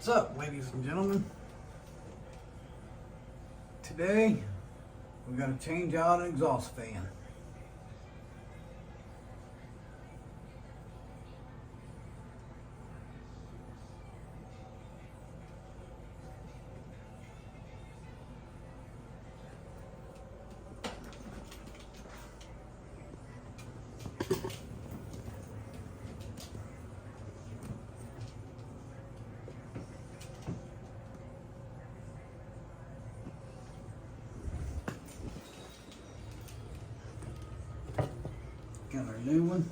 What's up, ladies and gentlemen? Today, we're going to change out an exhaust fan. Got our new one.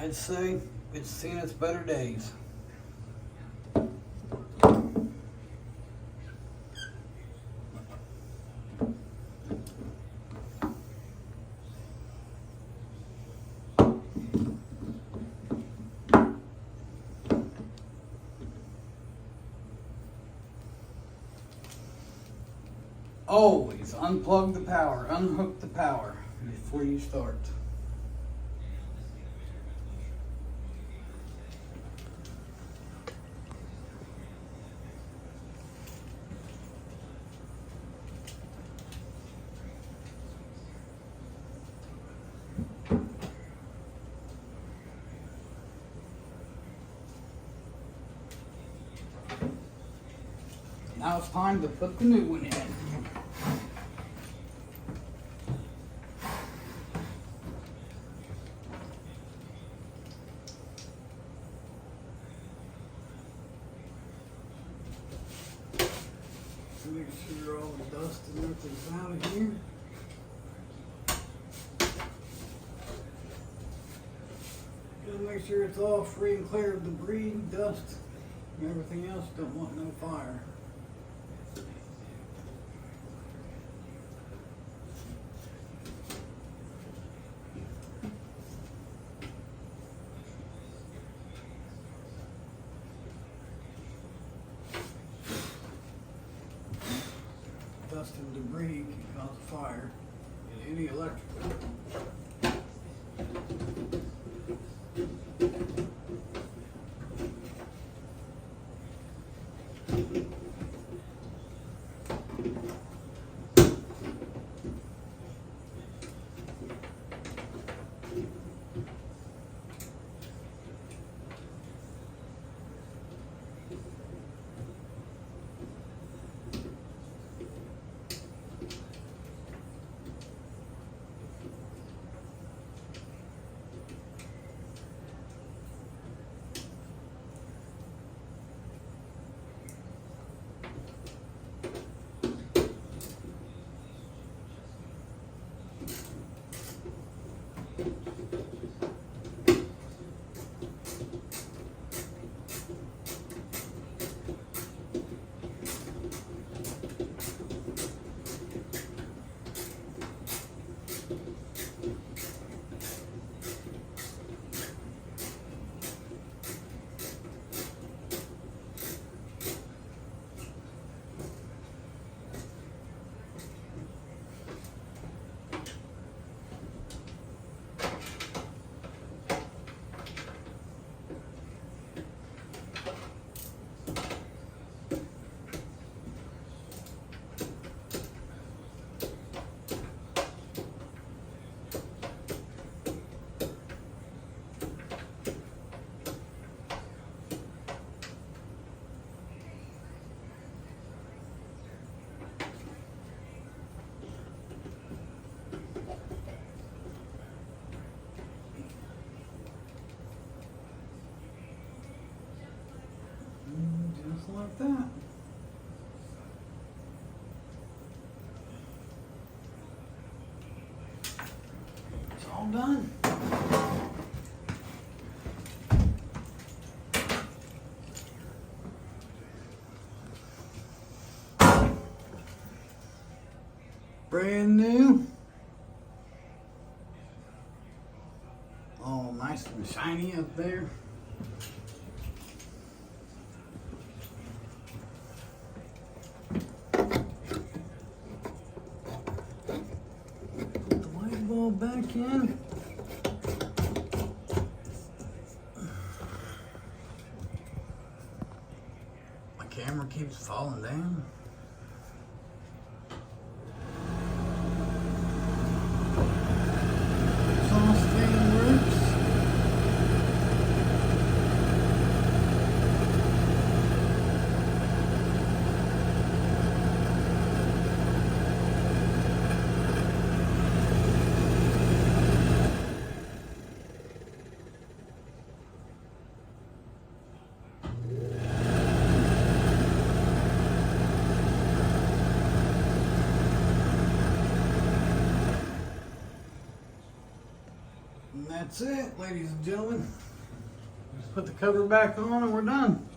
I'd say it's seen its better days. Always unplug the power, unhook the power before you start. Now it's time to put the new one in. Make sure all the dust and everything's out of here. Gotta make sure it's all free and clear of debris, dust, and everything else. Don't want no fire. dust and debris can cause a fire in any electrical. Just like that. It's all done. Brand new. All nice and shiny up there. Put the light bulb back in. My camera keeps falling down. Sauce fan works. And that's it, ladies and gentlemen. Just put the cover back on and we're done.